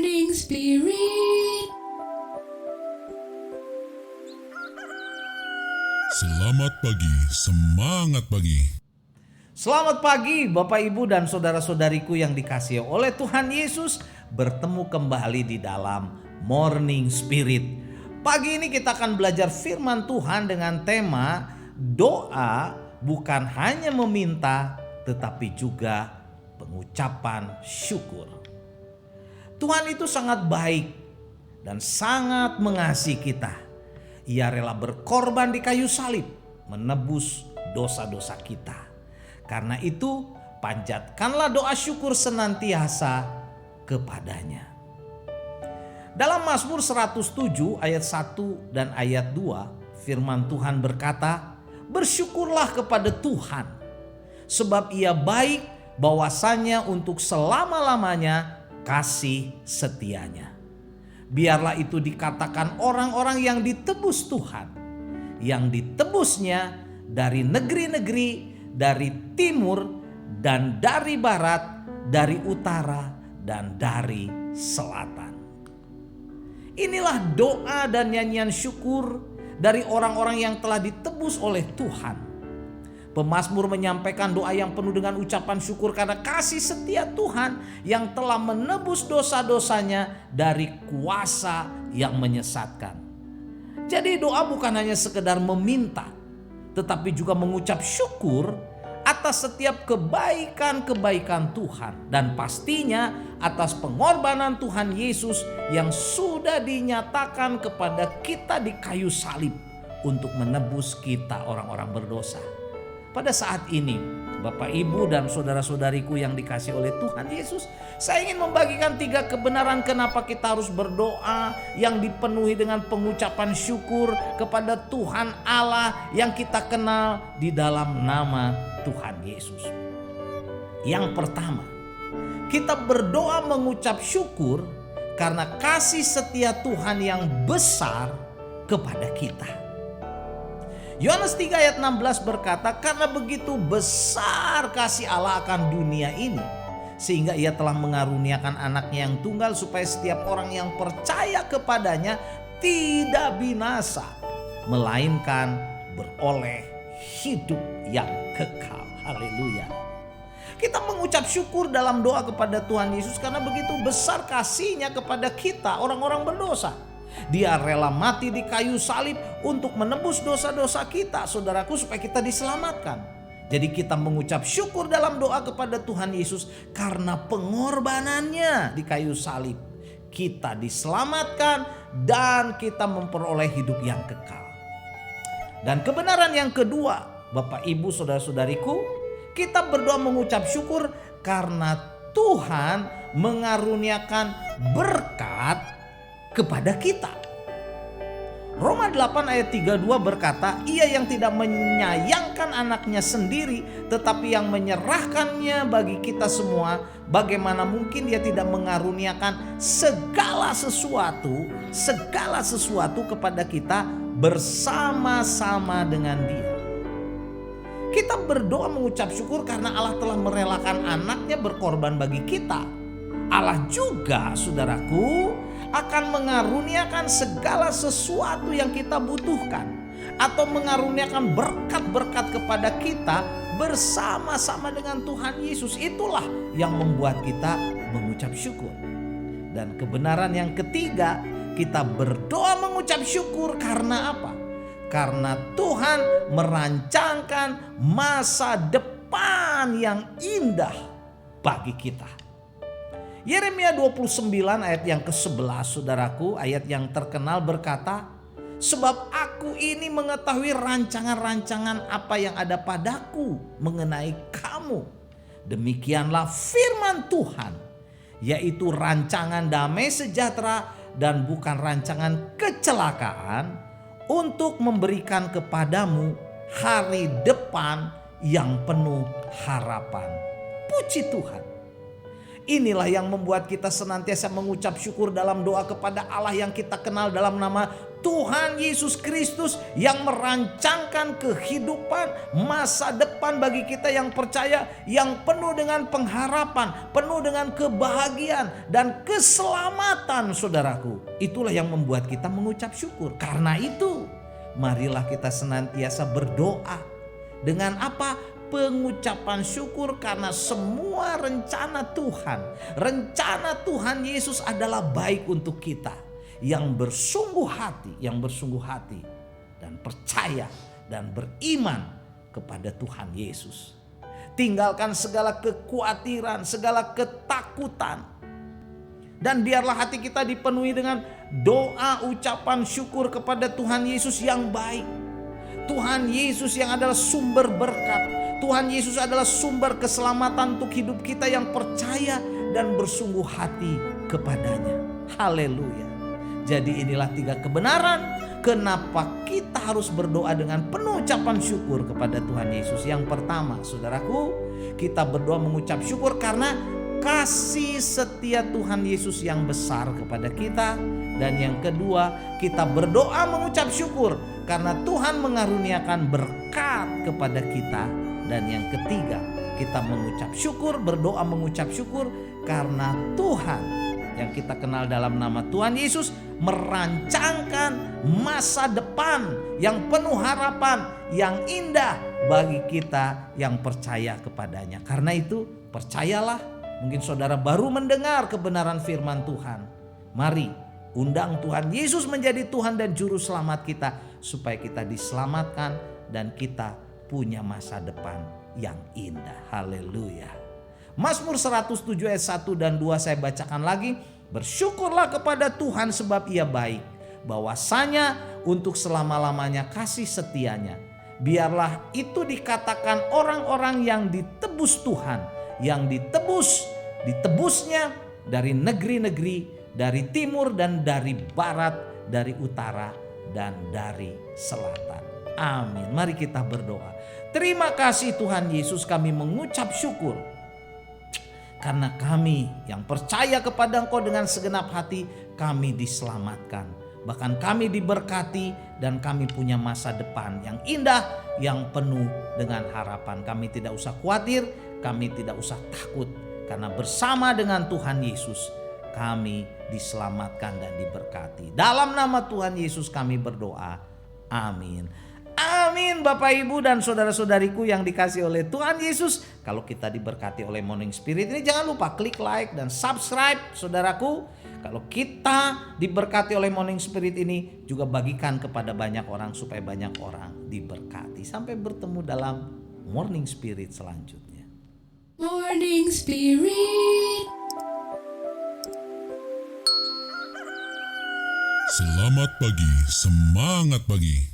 Morning Spirit. Selamat pagi, semangat pagi. Selamat pagi Bapak Ibu dan saudara-saudariku yang dikasihi oleh Tuhan Yesus. Bertemu kembali di dalam Morning Spirit. Pagi ini kita akan belajar firman Tuhan dengan tema doa bukan hanya meminta tetapi juga pengucapan syukur. Tuhan itu sangat baik dan sangat mengasihi kita. Ia rela berkorban di kayu salib menebus dosa-dosa kita. Karena itu panjatkanlah doa syukur senantiasa kepadanya. Dalam Mazmur 107 ayat 1 dan ayat 2 firman Tuhan berkata, "Bersyukurlah kepada Tuhan sebab Ia baik, bahwasanya untuk selama-lamanya kasih setianya." Biarlah itu dikatakan orang-orang yang ditebus Tuhan, yang ditebusnya dari negeri-negeri, dari timur dan dari barat, dari utara dan dari selatan. Inilah doa dan nyanyian syukur dari orang-orang yang telah ditebus oleh Tuhan. Pemazmur menyampaikan doa yang penuh dengan ucapan syukur karena kasih setia Tuhan yang telah menebus dosa-dosanya dari kuasa yang menyesatkan. Jadi doa bukan hanya sekedar meminta, tetapi juga mengucap syukur atas setiap kebaikan-kebaikan Tuhan. Dan pastinya atas pengorbanan Tuhan Yesus yang sudah dinyatakan kepada kita di kayu salib untuk menebus kita orang-orang berdosa. Pada saat ini, Bapak Ibu dan saudara-saudariku yang dikasihi oleh Tuhan Yesus, saya ingin membagikan 3 kebenaran kenapa kita harus berdoa yang dipenuhi dengan pengucapan syukur kepada Tuhan Allah yang kita kenal di dalam nama Tuhan Yesus. Yang pertama, kita berdoa mengucap syukur karena kasih setia Tuhan yang besar kepada kita. Yohanes 3 ayat 16 berkata, "Karena begitu besar kasih Allah akan dunia ini, sehingga Ia telah mengaruniakan anaknya yang tunggal supaya setiap orang yang percaya kepadanya tidak binasa, melainkan beroleh hidup yang kekal." Haleluya. Kita mengucap syukur dalam doa kepada Tuhan Yesus karena begitu besar kasih-Nya kepada kita orang-orang berdosa. Dia rela mati di kayu salib untuk menebus dosa-dosa kita, saudaraku, supaya kita diselamatkan. Jadi kita mengucap syukur dalam doa kepada Tuhan Yesus karena pengorbanannya di kayu salib. Kita diselamatkan dan kita memperoleh hidup yang kekal. Dan kebenaran yang kedua, Bapak Ibu saudara-saudariku, kita berdoa mengucap syukur karena Tuhan mengaruniakan berkat kepada kita. Roma 8 ayat 32 berkata, "Ia yang tidak menyayangkan anaknya sendiri tetapi yang menyerahkannya bagi kita semua, bagaimana mungkin Dia tidak mengaruniakan segala sesuatu kepada kita bersama-sama dengan Dia." Kita berdoa mengucap syukur karena Allah telah merelakan anaknya berkorban bagi kita. Allah juga, saudaraku, akan mengaruniakan segala sesuatu yang kita butuhkan atau mengaruniakan berkat-berkat kepada kita bersama-sama dengan Tuhan Yesus. Itulah yang membuat kita mengucap syukur. Dan kebenaran yang ketiga, kita berdoa mengucap syukur karena apa? Karena Tuhan merancangkan masa depan yang indah bagi kita. Yeremia 29 ayat yang ke-11, saudaraku, ayat yang terkenal berkata, "Sebab aku ini mengetahui rancangan-rancangan apa yang ada padaku mengenai kamu. Demikianlah firman Tuhan, yaitu rancangan damai sejahtera dan bukan rancangan kecelakaan, untuk memberikan kepadamu hari depan yang penuh harapan." Puji Tuhan. Inilah yang membuat kita senantiasa mengucap syukur dalam doa kepada Allah yang kita kenal dalam nama Tuhan Yesus Kristus, yang merancangkan kehidupan masa depan bagi kita yang percaya, yang penuh dengan pengharapan, penuh dengan kebahagiaan dan keselamatan, saudaraku. Itulah yang membuat kita mengucap syukur. Karena itu, marilah kita senantiasa berdoa dengan apa? Pengucapan syukur, karena semua rencana Tuhan Yesus adalah baik untuk kita yang bersungguh hati dan percaya dan beriman kepada Tuhan Yesus. Tinggalkan segala kekhawatiran, segala ketakutan, dan biarlah hati kita dipenuhi dengan doa ucapan syukur kepada Tuhan Yesus yang baik. Tuhan Yesus yang adalah sumber berkat, Tuhan Yesus adalah sumber keselamatan untuk hidup kita yang percaya dan bersungguh hati kepadanya. Haleluya. Jadi inilah 3 kebenaran kenapa kita harus berdoa dengan penuh ucapan syukur kepada Tuhan Yesus. Yang pertama, saudaraku, kita berdoa mengucap syukur karena kasih setia Tuhan Yesus yang besar kepada kita. Dan yang kedua, kita berdoa mengucap syukur karena Tuhan mengaruniakan berkat kepada kita. Dan yang ketiga, kita berdoa mengucap syukur karena Tuhan yang kita kenal dalam nama Tuhan Yesus merancangkan masa depan yang penuh harapan, yang indah bagi kita yang percaya kepadanya. Karena itu, percayalah, mungkin saudara baru mendengar kebenaran firman Tuhan. Mari undang Tuhan Yesus menjadi Tuhan dan Juru Selamat kita, supaya kita diselamatkan dan kita punya masa depan yang indah. Haleluya. Mazmur 107 ayat 1 dan 2 saya bacakan lagi. Bersyukurlah kepada Tuhan sebab Ia baik, bahwasanya untuk selama-lamanya kasih setianya. Biarlah itu dikatakan orang-orang yang ditebus Tuhan, yang ditebusnya dari negeri-negeri, dari timur dan dari barat, dari utara dan dari selatan. Amin. Mari kita berdoa. Terima kasih Tuhan Yesus, kami mengucap syukur karena kami yang percaya kepada Engkau dengan segenap hati, kami diselamatkan. Bahkan kami diberkati dan kami punya masa depan yang indah, yang penuh dengan harapan. Kami tidak usah khawatir, kami tidak usah takut, karena bersama dengan Tuhan Yesus kami diselamatkan dan diberkati. Dalam nama Tuhan Yesus kami berdoa. Amin. Amin. Bapak, Ibu dan saudara-saudariku yang dikasihi oleh Tuhan Yesus, kalau kita diberkati oleh Morning Spirit ini, jangan lupa klik like dan subscribe, saudaraku. Kalau kita diberkati oleh Morning Spirit ini, juga bagikan kepada banyak orang supaya banyak orang diberkati. Sampai bertemu dalam Morning Spirit selanjutnya. Morning Spirit. Selamat pagi, semangat pagi.